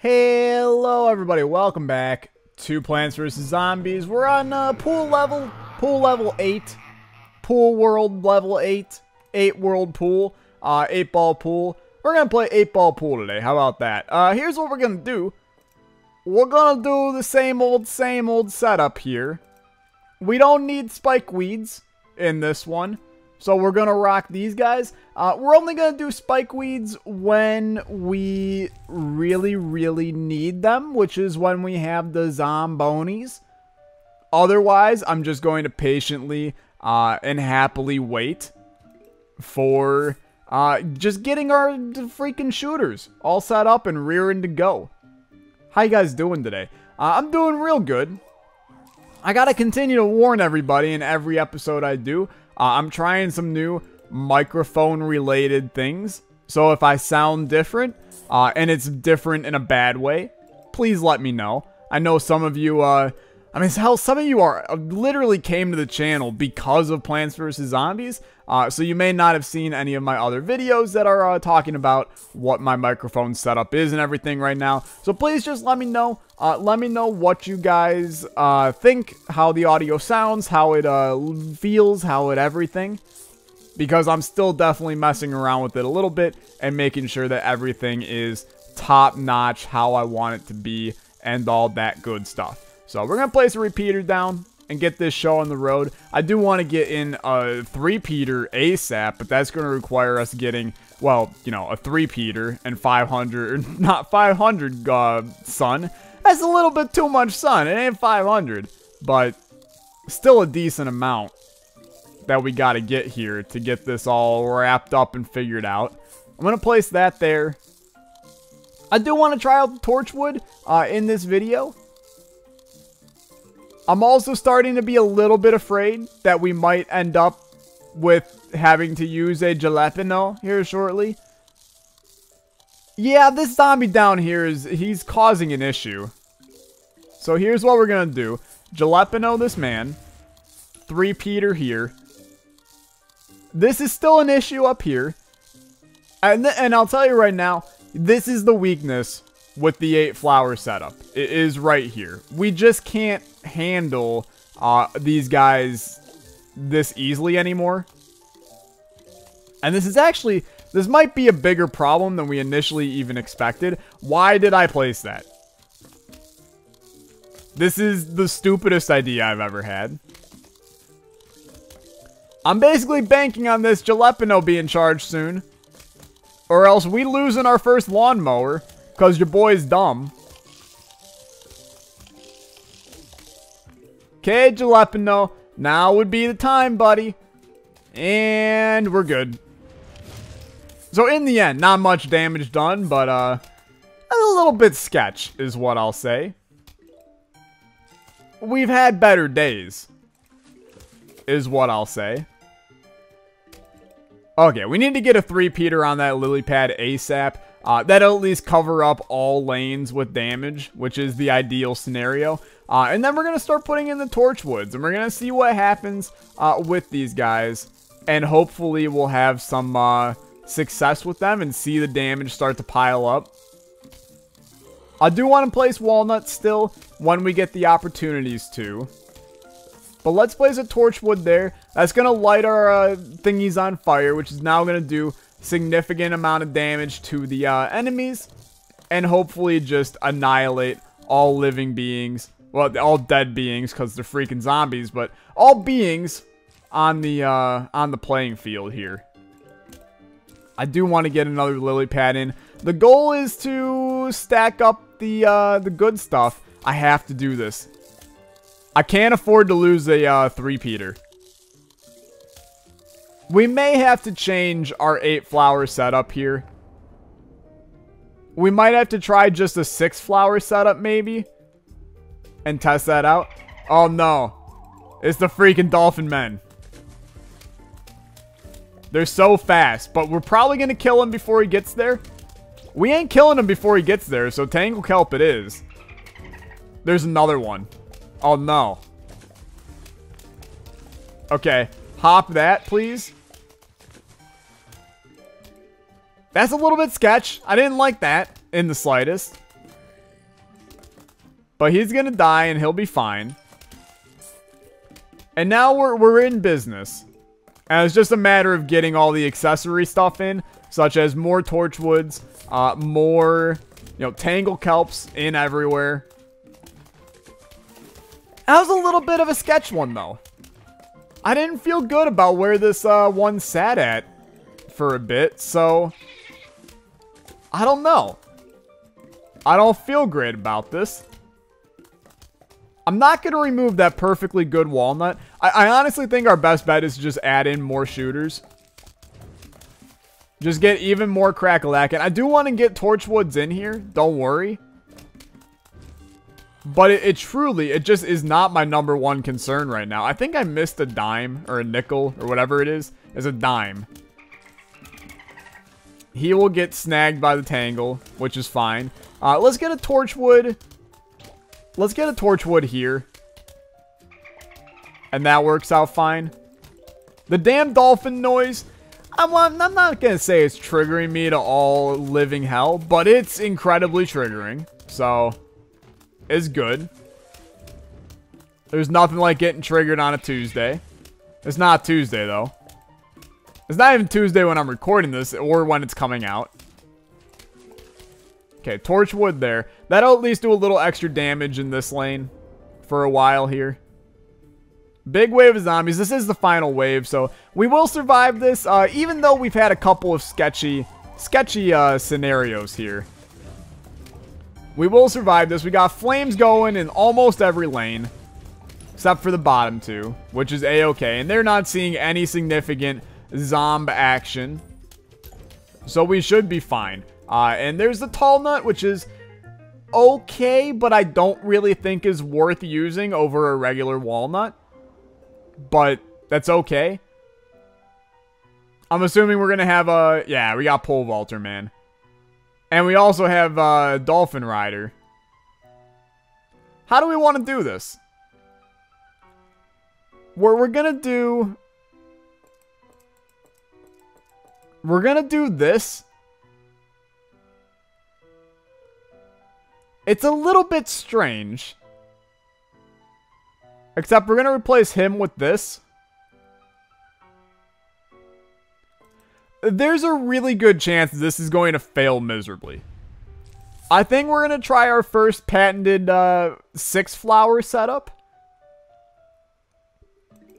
Hello everybody, welcome back to Plants vs. Zombies. We're on pool level 8, pool world level 8, 8 world pool, 8 ball pool. We're gonna play 8 ball pool today, how about that? Here's what we're gonna do. We're gonna do the same old setup here. We don't need spike weeds in this one, so we're gonna rock these guys. We're only gonna do spike weeds when we really need them, which is when we have the zombonies. Otherwise, I'm just going to patiently and happily wait for just getting our freaking shooters all set up and rearing to go. How you guys doing today? I'm doing real good. I gotta continue to warn everybody in every episode I do. I'm trying some new microphone related things. So if I sound different, and it's different in a bad way, please let me know. I know some of you, I mean, hell, some of you are literally came to the channel because of Plants vs. Zombies. So you may not have seen any of my other videos that are talking about what my microphone setup is and everything right now. So please just let me know. Let me know what you guys think, how the audio sounds, how it feels, how it everything. Because I'm still definitely messing around with it a little bit and making sure that everything is top notch, how I want it to be, and all that good stuff. So we're going to place a repeater down and get this show on the road. I do want to get in a 3-peater ASAP, but that's going to require us getting, well, you know, a 3-peater and 500, not 500 sun. That's a little bit too much sun. It ain't 500, but still a decent amount that we got to get here to get this all wrapped up and figured out. I'm going to place that there. I do want to try out the torchwood in this video. I'm also starting to be a little bit afraid that we might end up with having to use a jalapeno here shortly. Yeah, this zombie down here he's causing an issue. So here's what we're going to do. Jalapeno this man. 3-peater here. This is still an issue up here. And I'll tell you right now, this is the weakness with the 8 flower setup. It is right here. We just can't handle these guys this easily anymore. And this might be a bigger problem than we initially even expected. Why did I place that? This is the stupidest idea I've ever had. I'm basically banking on this jalapeno being charged soon. Or else we losing our first lawnmower because your boy's dumb. Okay, jalapeno. Now would be the time, buddy. And we're good. So in the end, not much damage done, but a little bit sketch is what I'll say. We've had better days, is what I'll say. Okay, we need to get a 3-peater on that lily pad ASAP. That'll at least cover up all lanes with damage, which is the ideal scenario. And then we're going to start putting in the torchwoods, and we're going to see what happens with these guys. And hopefully we'll have some success with them and see the damage start to pile up. I do want to place walnuts still when we get the opportunities to. But let's place a torchwood there. That's going to light our thingies on fire, which is now going to do significant amount of damage to the enemies. And hopefully just annihilate all living beings. Well, all dead beings because they're freaking zombies. But all beings on the playing field here. I do want to get another lily pad in. The goal is to stack up the good stuff. I have to do this. I can't afford to lose a 3-peater. We may have to change our 8 flower setup here. We might have to try just a 6 flower setup maybe. And test that out. Oh no. It's the freaking dolphin men. They're so fast, but we're probably going to kill him before he gets there. We ain't killing him before he gets there, so Tangle Kelp it is. There's another one. Oh no. Okay, hop that, please. That's a little bit sketch. I didn't like that in the slightest. But he's gonna die and he'll be fine. And now we're in business. And it's just a matter of getting all the accessory stuff in, such as more torchwoods, more, tangle kelps in everywhere. That was a little bit of a sketch one, though. I didn't feel good about where this one sat at for a bit, so I don't know. I don't feel great about this. I'm not going to remove that perfectly good walnut. I honestly think our best bet is to just add in more shooters. Just get even more crack-a-lack. And I do want to get torchwoods in here. Don't worry. But it just is not my number one concern right now. I think I missed a dime or a nickel or whatever it is. It's a dime. He will get snagged by the tangle, which is fine. Let's get a torchwood. Let's get a torchwood here. And that works out fine. The damn dolphin noise. I'm not going to say it's triggering me to all living hell, but it's incredibly triggering. So, it's good. There's nothing like getting triggered on a Tuesday. It's not Tuesday, though. It's not even Tuesday when I'm recording this or when it's coming out. Okay, torchwood there. That'll at least do a little extra damage in this lane for a while here. Big wave of zombies. This is the final wave, so we will survive this, even though we've had a couple of sketchy scenarios here. We will survive this. We got flames going in almost every lane, except for the bottom two, which is a-okay, and they're not seeing any significant zomb action, so we should be fine. And there's the tall nut, which is okay, but I don't really think is worth using over a regular walnut. But that's okay. I'm assuming we're going to have a... Yeah, we got pole vaulter, man. And we also have dolphin rider. How do we want to do this? We're going to do... We're going to do this. It's a little bit strange. Except we're going to replace him with this. There's a really good chance this is going to fail miserably. I think we're going to try our first patented 6 flower setup.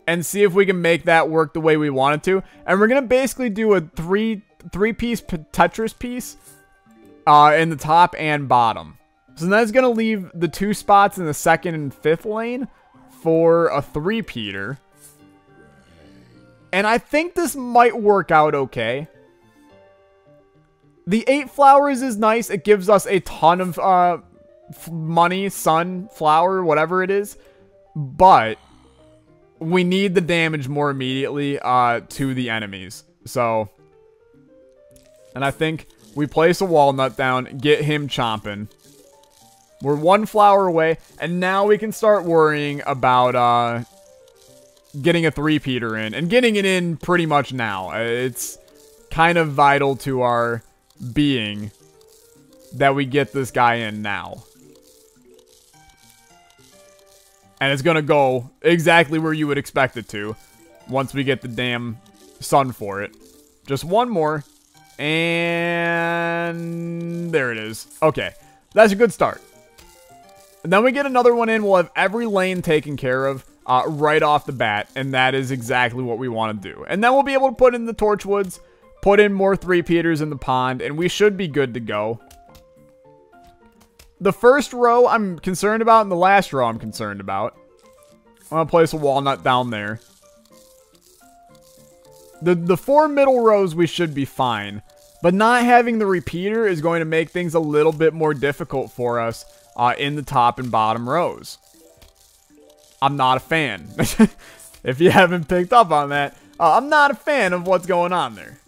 And see if we can make that work the way we want it to. And we're going to basically do a three-piece Tetris piece in the top and bottom. So that's going to leave the 2 spots in the 2nd and 5th lane for a 3-peater. And I think this might work out okay. The 8 flowers is nice. It gives us a ton of money, sunflower, whatever it is. But we need the damage more immediately to the enemies. So, and I think we place a walnut down, get him chomping. We're 1 flower away, and now we can start worrying about getting a 3-peater in, and getting it in pretty much now. It's kind of vital to our being that we get this guy in now. And it's gonna go exactly where you would expect it to once we get the damn sun for it. Just 1 more, and there it is. Okay, that's a good start. And then we get another one in. We'll have every lane taken care of right off the bat. And that is exactly what we want to do. And then we'll be able to put in the torchwoods, put in more 3-peaters in the pond, and we should be good to go. The first row I'm concerned about, and the last row I'm concerned about. I'm going to place a walnut down there. The 4 middle rows we should be fine. But not having the repeater is going to make things a little bit more difficult for us. In the top and bottom rows. I'm not a fan. If you haven't picked up on that, I'm not a fan of what's going on there.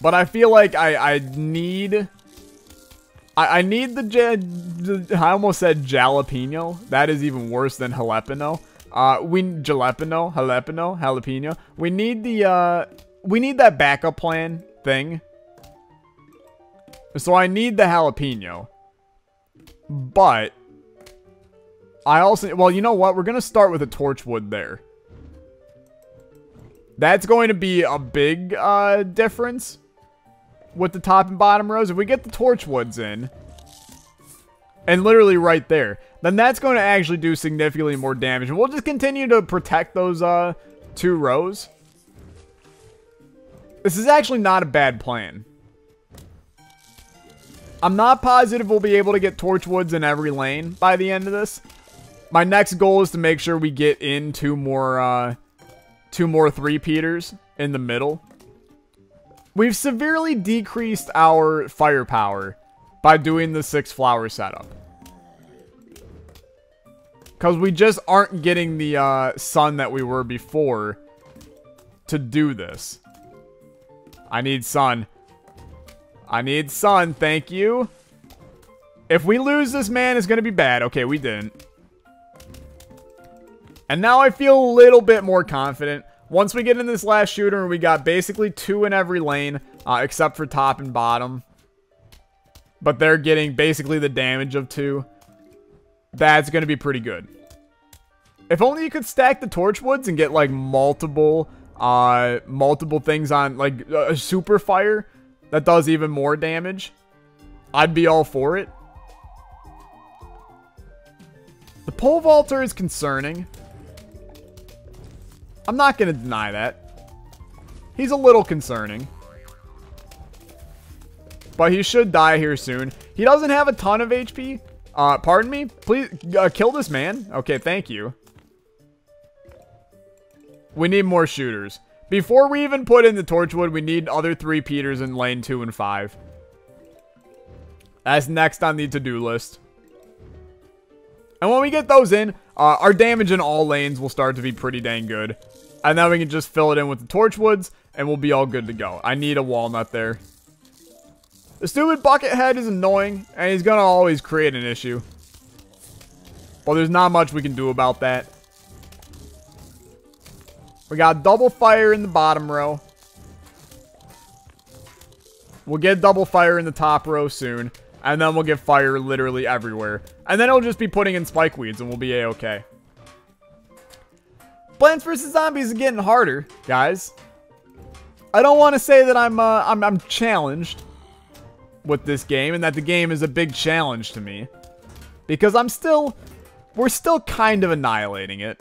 But I feel like I need I need I almost said jalapeno. That is even worse than jalapeno. Jalapeno. We need that backup plan thing. So I need the jalapeno. But I also... Well, you know what? We're going to start with a Torchwood there. That's going to be a big difference with the top and bottom rows. If we get the Torchwoods in, and literally right there, then that's going to actually do significantly more damage. And we'll just continue to protect those 2 rows. This is actually not a bad plan. I'm not positive we'll be able to get Torchwoods in every lane by the end of this. My next goal is to make sure we get in 2 more 3-peaters in the middle. We've severely decreased our firepower by doing the 6-flower setup. Because we just aren't getting the sun that we were before to do this. I need sun. I need sun, thank you. If we lose this man, it's going to be bad. Okay, we didn't. And now I feel a little bit more confident. Once we get in this last shooter, we got basically 2 in every lane, except for top and bottom. But they're getting basically the damage of 2. That's going to be pretty good. If only you could stack the Torchwoods and get, like, multiple things on, like, a super fire that does even more damage, I'd be all for it. The pole vaulter is concerning. I'm not going to deny that. He's a little concerning. But he should die here soon. He doesn't have a ton of HP. Pardon me? Please, kill this man. Okay, thank you. We need more shooters. Before we even put in the Torchwood, we need other 3-peaters in lane 2 and 5. That's next on the to-do list. And when we get those in, our damage in all lanes will start to be pretty dang good. And then we can just fill it in with the Torchwoods, and we'll be all good to go. I need a walnut there. The stupid bucket head is annoying, and he's gonna always create an issue. Well, there's not much we can do about that. We got double fire in the bottom row. We'll get double fire in the top row soon. And then we'll get fire literally everywhere. And then it'll just be putting in spike weeds and we'll be a-okay. Plants vs. Zombies is getting harder, guys. I don't want to say that I'm challenged with this game and that the game is a big challenge to me. Because we're still kind of annihilating it.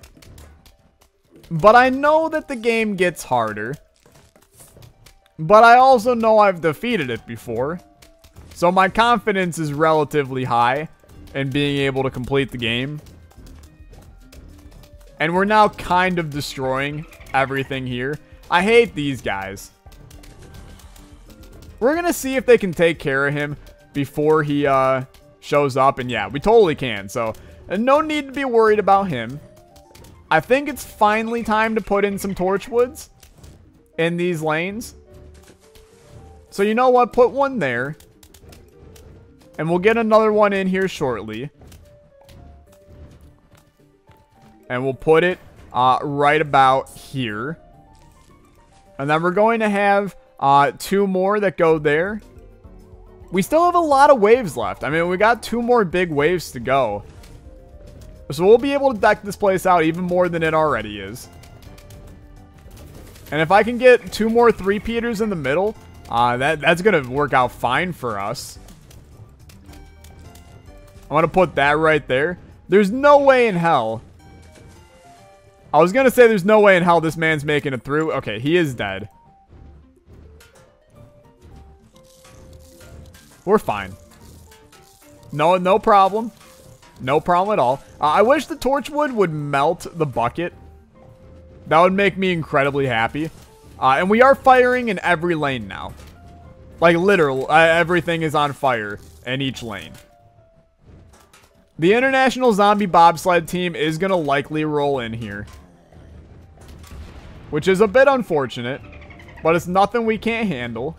But I know that the game gets harder. But I also know I've defeated it before. So my confidence is relatively high in being able to complete the game. And we're now kind of destroying everything here. I hate these guys. We're going to see if they can take care of him before he shows up. And yeah, we totally can. So no need to be worried about him. I think it's finally time to put in some Torchwoods in these lanes. So you know what? Put one there. And we'll get another one in here shortly. And we'll put it right about here. And then we're going to have 2 more that go there. We still have a lot of waves left. I mean, we got 2 more big waves to go. So we'll be able to deck this place out even more than it already is. And if I can get 2 more 3-peaters in the middle, that's going to work out fine for us. I'm going to put that right there. There's no way in hell. I was going to say there's no way in hell this man's making it through. Okay, he is dead. We're fine. No problem. No problem at all. I wish the Torchwood would melt the bucket. That would make me incredibly happy. And we are firing in every lane now. Like, literal, everything is on fire in each lane. The International Zombie Bobsled team is going to likely roll in here. Which is a bit unfortunate. But it's nothing we can't handle.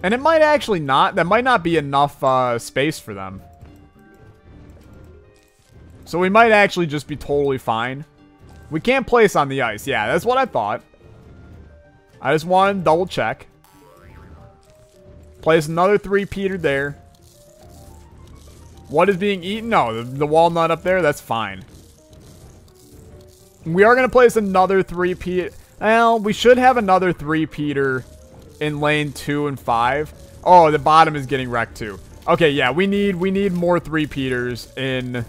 And it might actually not. That might not be enough space for them. So we might actually just be totally fine. We can't place on the ice. Yeah, that's what I thought. I just wanted to double check. Place another 3-peater there. What is being eaten? No, the walnut up there, that's fine. We are going to place another 3-peat. Well, we should have another 3-peater in lane 2 and 5. Oh, the bottom is getting wrecked too. Okay, yeah, we need more 3-peaters in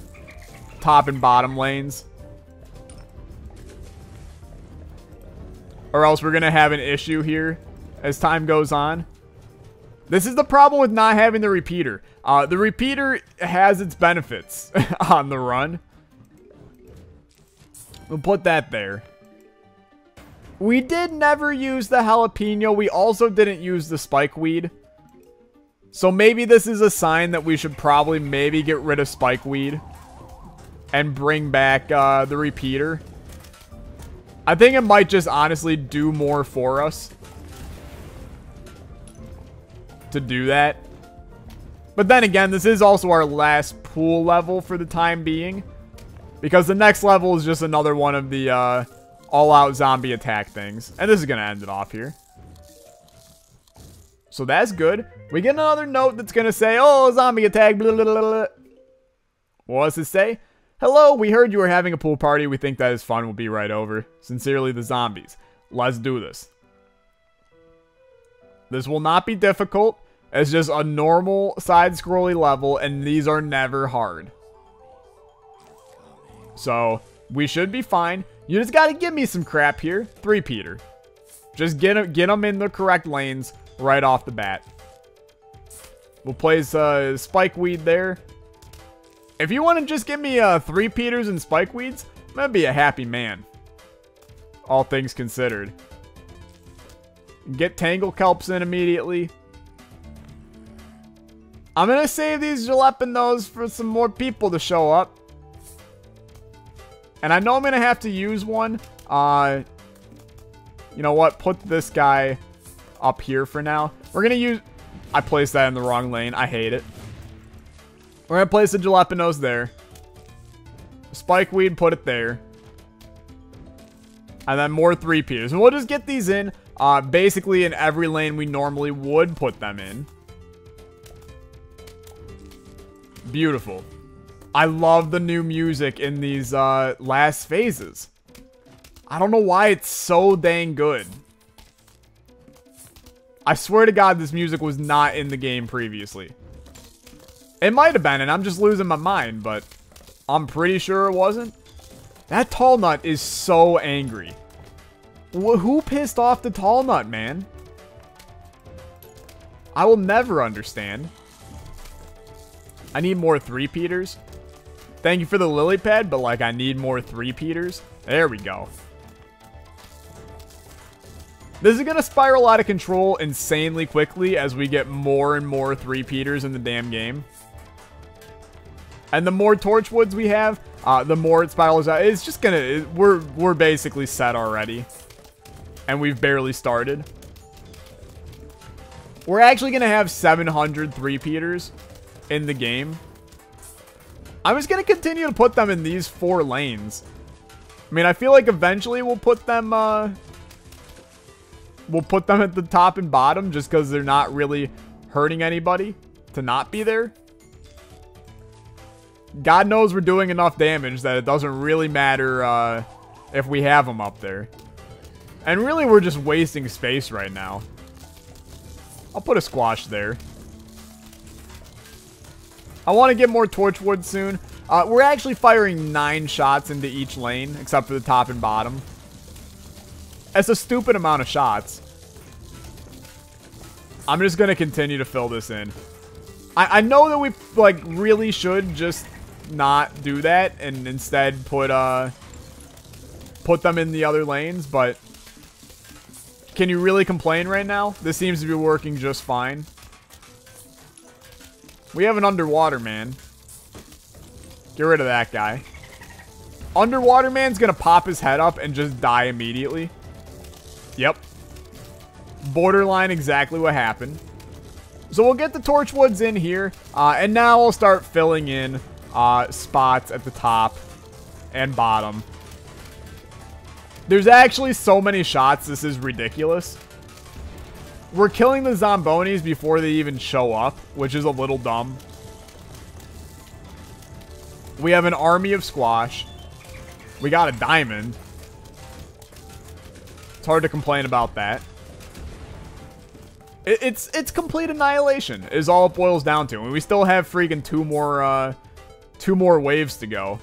top and bottom lanes. Or else we're going to have an issue here as time goes on. This is the problem with not having the repeater. The repeater has its benefits on the run. We'll put that there. We did never use the jalapeno. We also didn't use the spikeweed. So maybe this is a sign that we should probably maybe get rid of spikeweed and bring back the repeater. I think it might just honestly do more for us to do that. But then again, this is also our last pool level for the time being, because the next level is just another one of the all-out zombie attack things. And this is going to end it off here. So that's good. We get another note that's going to say, oh, zombie attack, blah, blah, blah, blah. What does it say? Hello, we heard you were having a pool party. We think that is fun. We'll be right over. Sincerely, the zombies. Let's do this. This will not be difficult. It's just a normal side-scrolly level, and these are never hard. So, we should be fine. You just gotta give me some crap here. 3-peater. Just get them in the correct lanes right off the bat. We'll place spikeweed there. If you want to just give me 3-peaters and spikeweeds, I'm gonna be a happy man. All things considered. Get Tangle Kelps in immediately. I'm gonna save these jalapenos for some more people to show up. And I know I'm gonna have to use one. You know what? Put this guy up here for now. We're gonna use... I placed that in the wrong lane. I hate it. We're gonna place the jalapenos there. Spikeweed, put it there. And then more 3-peaters. And we'll just get these in basically in every lane we normally would put them in. Beautiful. I love the new music in these last phases. I don't know why it's so dang good. I swear to God this music was not in the game previously. It might have been, and I'm just losing my mind, but I'm pretty sure it wasn't. That tall nut is so angry. Who pissed off the tall nut, man? I will never understand. I need more 3-peaters. Thank you for the lily pad, but like I need more 3-peaters. There we go. This is going to spiral out of control insanely quickly as we get more and more 3-peaters in the damn game. And the more torchwoods we have, the more it spirals out. It's just gonna... We're basically set already. And we've barely started. We're actually gonna have 700 3-peaters in the game. I'm just gonna continue to put them in these 4 lanes. I mean, I feel like eventually we'll put them... We'll put them at the top and bottom just because they're not really hurting anybody to not be there. God knows we're doing enough damage that it doesn't really matter if we have them up there. And really, we're just wasting space right now. I'll put a squash there. I want to get more torchwood soon. We're actually firing 9 shots into each lane, except for the top and bottom. That's a stupid amount of shots. I'm just going to continue to fill this in. I know that we like really should just not do that and instead put them in the other lanes, but can you really complain right now? This seems to be working just fine. We have an underwater man. Get rid of that guy. Underwater man's gonna pop his head up and just die immediately. Yep. Borderline exactly what happened. So we'll get the torchwoods in here, and now we'll start filling in spots at the top and bottom. There's actually so many shots, this is ridiculous. We're killing the zombonis before they even show up, which is a little dumb. We have an army of squash. We got a diamond. It's hard to complain about that. It's complete annihilation is all it boils down to. And we still have freaking two more waves to go.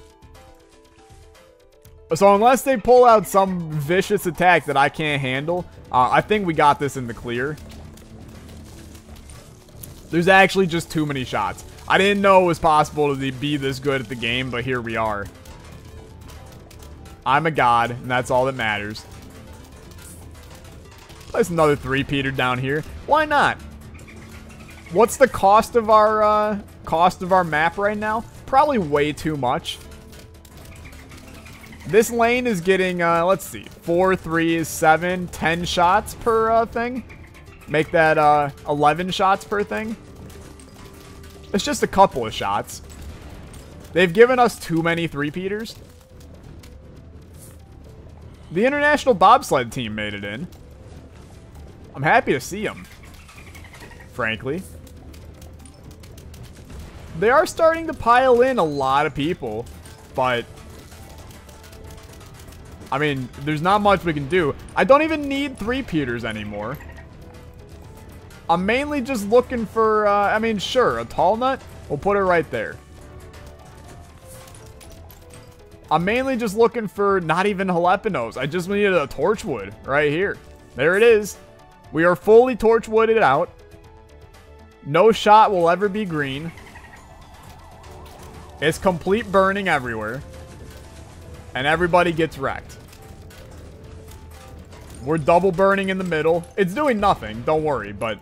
So unless they pull out some vicious attack that I can't handle, I think we got this in the clear. There's actually just too many shots. I didn't know it was possible to be this good at the game, but here we are. I'm a god, and that's all that matters. Place another three-peater down here. Why not? What's the cost of our map right now? Probably way too much. This lane is getting, let's see, 4, 3, 7, 10 shots per thing. Make that 11 shots per thing. It's just a couple of shots. They've given us too many three-peaters. The international bobsled team made it in. I'm happy to see them, frankly. They are starting to pile in a lot of people, but I mean, there's not much we can do. I don't even need three-peaters anymore. I'm mainly just looking for, I mean, sure, a tall nut. We'll put it right there. I'm mainly just looking for not even jalapenos. I just needed a torchwood right here. There it is. We are fully torchwooded out. No shot will ever be green. It's complete burning everywhere. And everybody gets wrecked. We're double burning in the middle. It's doing nothing, don't worry, but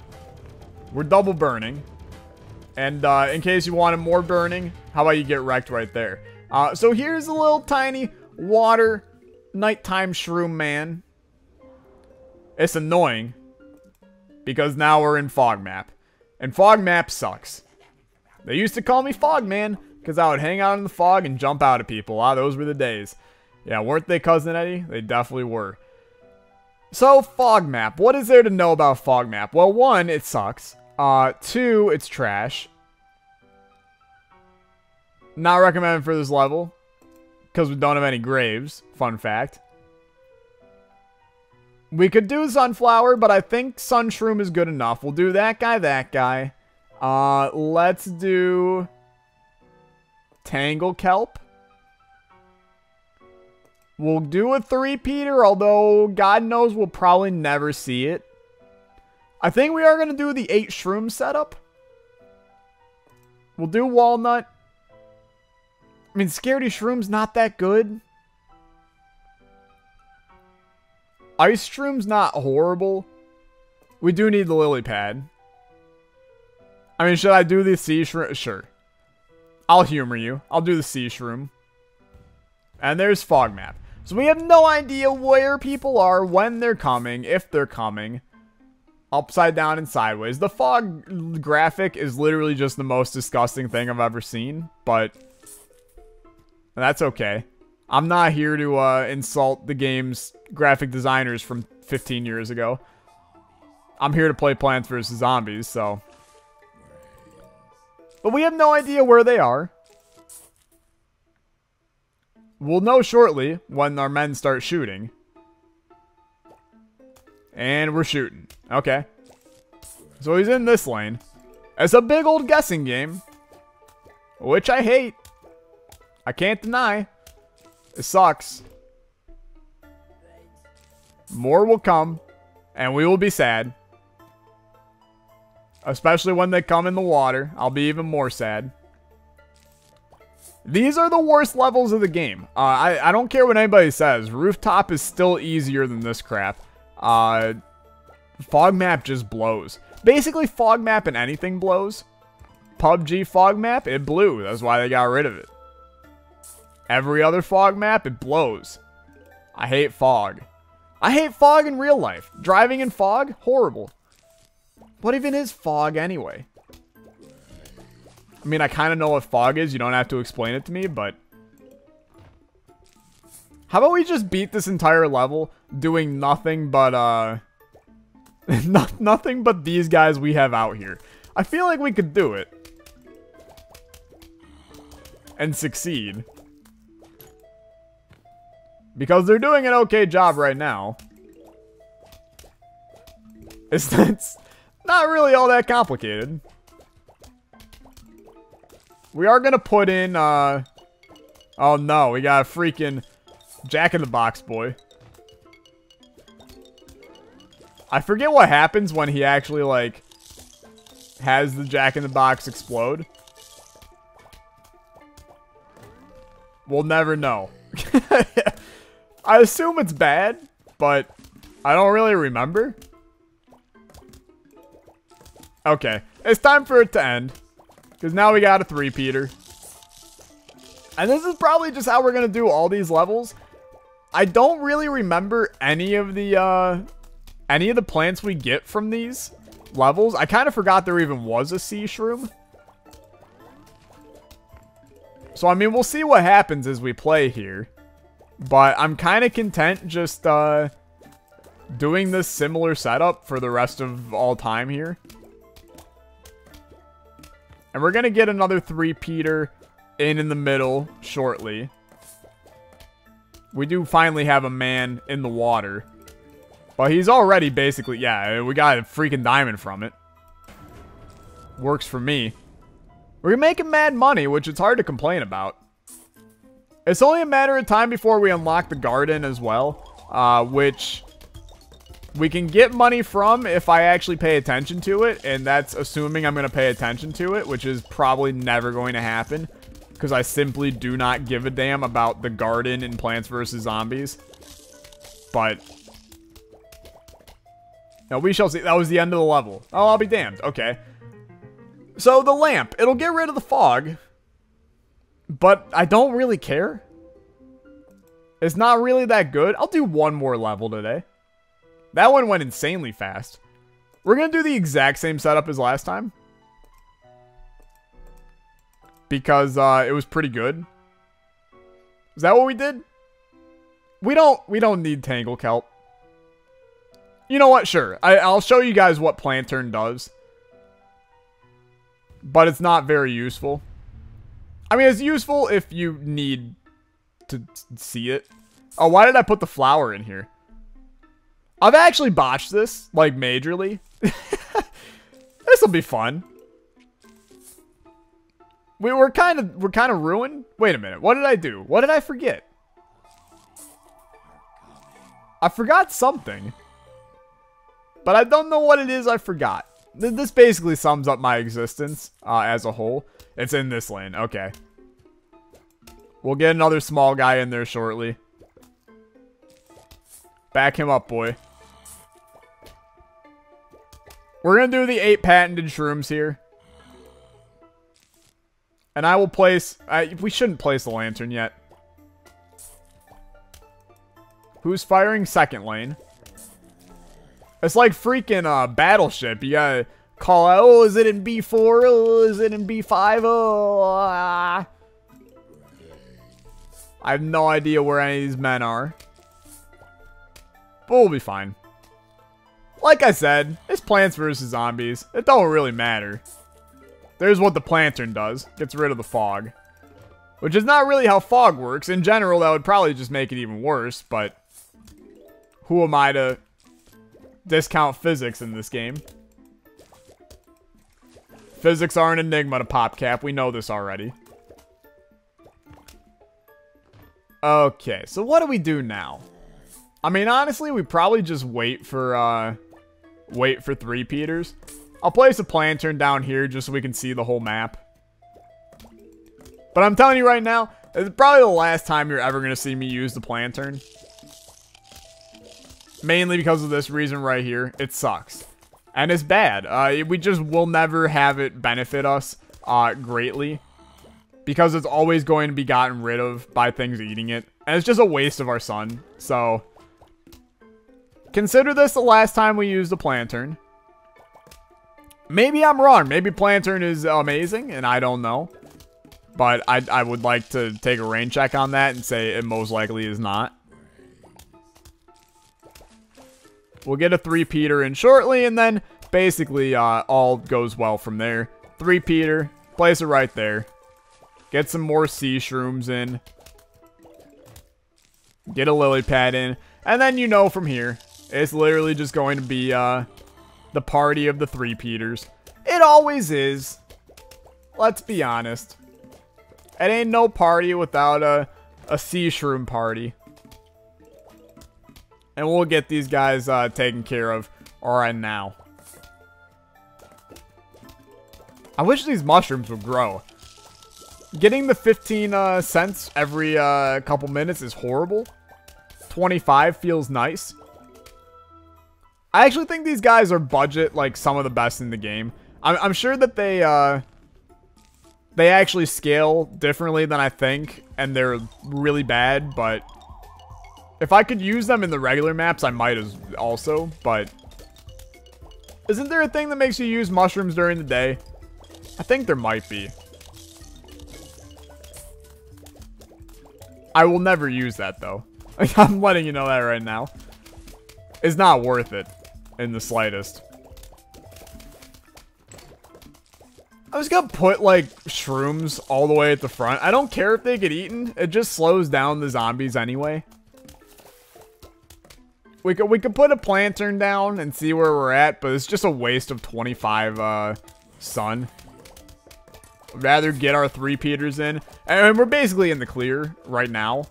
we're double burning. And in case you wanted more burning, how about you get wrecked right there? So here's a little tiny water nighttime shroom man. It's annoying because now we're in fog map. And fog map sucks. They used to call me fog man because I would hang out in the fog and jump out at people. Those were the days. Yeah, weren't they, Cousin Eddie? They definitely were. So, fog map. What is there to know about fog map? Well, 1, it sucks. 2, it's trash. Not recommended for this level because we don't have any graves. Fun fact. We could do sunflower, but I think sunshroom is good enough. We'll do that guy. Let's do tangle kelp. We'll do a three-peater, although God knows we'll probably never see it. I think we are going to do the 8 shroom setup. We'll do walnut. I mean, Scaredy Shroom's not that good. Ice Shroom's not horrible. We do need the lily pad. I mean, should I do the sea shroom? Sure. I'll humor you. I'll do the sea shroom. And there's fog map. So we have no idea where people are, when they're coming, if they're coming. Upside down and sideways. The fog graphic is literally just the most disgusting thing I've ever seen. But that's okay. I'm not here to insult the game's graphic designers from 15 years ago. I'm here to play Plants vs. Zombies, so. But we have no idea where they are. We'll know shortly when our men start shooting. And we're shooting. Okay. So he's in this lane. It's a big old guessing game. Which I hate. I can't deny. It sucks. More will come. And we will be sad. Especially when they come in the water. I'll be even more sad. These are the worst levels of the game. I don't care what anybody says. Rooftop is still easier than this crap. Fog map just blows. Basically, fog map and anything blows. PUBG fog map, it blew. That's why they got rid of it. Every other fog map, it blows. I hate fog. I hate fog in real life. Driving in fog, horrible. What even is fog anyway? I mean, I kind of know what fog is. You don't have to explain it to me, but how about we just beat this entire level doing nothing but, nothing but these guys we have out here. I feel like we could do it. and succeed. Because they're doing an okay job right now. It's not really all that complicated. We are gonna put in, oh no, we got a freaking Jack-in-the-Box boy. I forget what happens when he actually, like, has the Jack-in-the-Box explode. We'll never know. I assume it's bad, but I don't really remember. Okay, it's time for it to end. Because now we got a three-peater. And this is probably just how we're going to do all these levels. I don't really remember any of the plants we get from these levels. I kind of forgot there even was a sea shroom. So, I mean, we'll see what happens as we play here. But I'm kind of content just doing this similar setup for the rest of all time here. And we're going to get another three-peater in the middle shortly. We do finally have a man in the water. But he's already basically, yeah, we got a freaking diamond from it. Works for me. We're making mad money, which it's hard to complain about. It's only a matter of time before we unlock the garden as well. Which we can get money from if I actually pay attention to it. And that's assuming I'm going to pay attention to it, which is probably never going to happen. Because I simply do not give a damn about the garden in Plants vs. Zombies. But no, we shall see. That was the end of the level. Oh, I'll be damned. Okay. So the lamp. It'll get rid of the fog. But I don't really care. It's not really that good. I'll do one more level today. That one went insanely fast. We're going to do the exact same setup as last time. Because it was pretty good. Is that what we did? We don't need Tangle Kelp. You know what? Sure. I'll show you guys what Plantern does. But it's not very useful. I mean, it's useful if you need to see it. Oh, why did I put the flower in here? I've actually botched this, like, majorly. This'll be fun. We're kind of ruined. Wait a minute. What did I do? What did I forget? I forgot something. But I don't know what it is I forgot. This basically sums up my existence as a whole. It's in this lane. Okay. We'll get another small guy in there shortly. Back him up, boy. We're going to do the 8 patented shrooms here. And I will place... we shouldn't place the lantern yet. Who's firing second lane? It's like freaking Battleship. You gotta call out, oh, is it in B4? Oh, is it in B5? Oh, I have no idea where any of these men are. But we'll be fine. Like I said, it's Plants vs. Zombies. It don't really matter. There's what the Plantern does. Gets rid of the fog. Which is not really how fog works. In general, that would probably just make it even worse. But who am I to discount physics in this game? Physics are an enigma to PopCap. We know this already. Okay, so what do we do now? I mean, honestly, we probably just wait for three-peaters. I'll place a Plantern down here just so we can see the whole map. But I'm telling you right now, it's probably the last time you're ever going to see me use the Plantern. Mainly because of this reason right here. It sucks. And it's bad. We just will never have it benefit us greatly. Because it's always going to be gotten rid of by things eating it. And it's just a waste of our sun. So, consider this the last time we use the Plantern. Maybe I'm wrong. Maybe Plantern is amazing, and I don't know. But I would like to take a rain check on that and say it most likely is not. We'll get a three-peater in shortly, and then basically all goes well from there. Three-peater, place it right there. Get some more sea shrooms in. Get a lily pad in. And then you know from here, it's literally just going to be the party of the three-peaters. It always is. Let's be honest. It ain't no party without a sea shroom party. And we'll get these guys taken care of right now. I wish these mushrooms would grow. Getting the 15 cents every couple minutes is horrible. 25 feels nice. I actually think these guys are budget, like, some of the best in the game. I'm sure that they actually scale differently than I think, and they're really bad, but if I could use them in the regular maps, I might as also, but isn't there a thing that makes you use mushrooms during the day? I think there might be. I will never use that, though. I'm letting you know that right now. It's not worth it in the slightest. I was gonna put, like, shrooms all the way at the front. I don't care if they get eaten. It just slows down the zombies anyway. We could put a lantern down and see where we're at, but it's just a waste of 25 sun. I'd rather get our three-peaters in. And we're basically in the clear right now.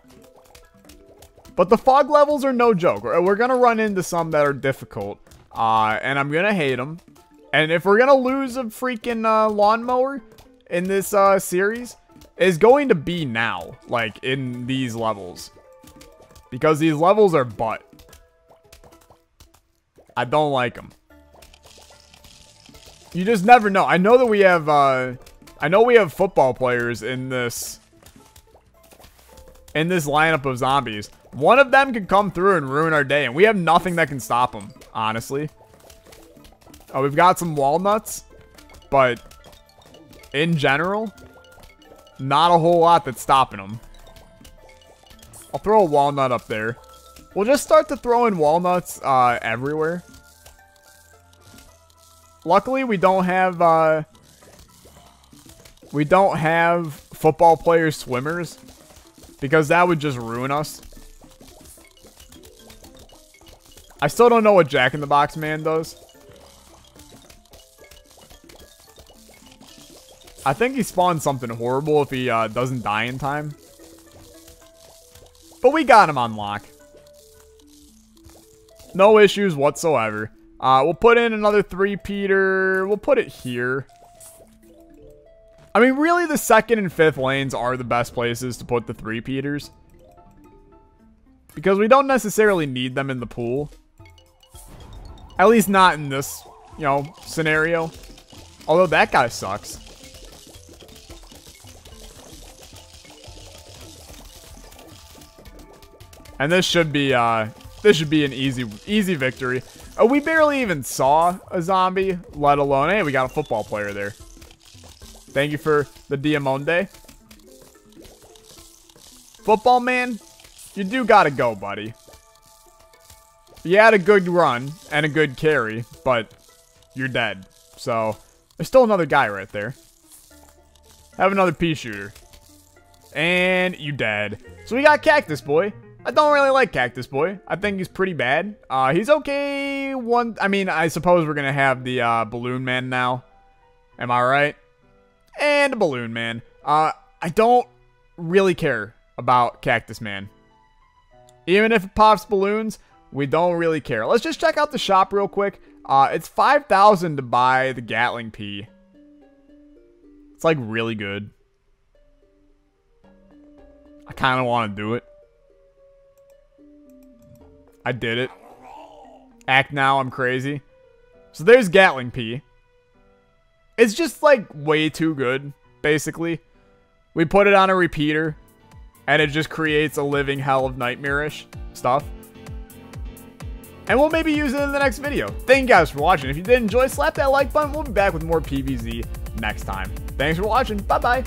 But the fog levels are no joke. We're gonna run into some that are difficult. And I'm gonna hate them. And if we're gonna lose a freaking lawnmower in this series, it's going to be now. Like, in these levels. Because these levels are butt. I don't like them. You just never know. I know that we have, I know we have football players in this lineup of zombies. One of them could come through and ruin our day, and we have nothing that can stop them, honestly. Oh, we've got some walnuts, but in general, not a whole lot that's stopping them. I'll throw a walnut up there. We'll just start to throw in walnuts everywhere. Luckily, we don't have football players swimmers, because that would just ruin us. I still don't know what Jack in the Box Man does. I think he spawns something horrible if he doesn't die in time. But we got him on lock. No issues whatsoever. We'll put in another three-peater. We'll put it here. I mean, really, the second and fifth lanes are the best places to put the three-peaters. Because we don't necessarily need them in the pool. At least not in this, you know, scenario. Although that guy sucks. And this should be an easy victory. We barely even saw a zombie, let alone, hey, we got a football player there. Thank you for the Diamonde. Football man, you do gotta go, buddy. You had a good run and a good carry, but you're dead. So, there's still another guy right there. Have another pea shooter. And you dead. So we got Cactus Boy. I don't really like Cactus Boy. I think he's pretty bad. He's okay. I mean, I suppose we're gonna have the Balloon Man now. Am I right? And a Balloon Man. I don't really care about Cactus Man. Even if it pops balloons, we don't really care. Let's just check out the shop real quick. It's 5,000 to buy the Gatling Pea. It's like really good. I kind of want to do it. I did it. Act now, I'm crazy. So there's Gatling Pea. It's just like way too good, basically. We put it on a repeater, and it just creates a living hell of nightmarish stuff. And we'll maybe use it in the next video. Thank you guys for watching. If you did enjoy, slap that like button. We'll be back with more PvZ next time. Thanks for watching. Bye-bye.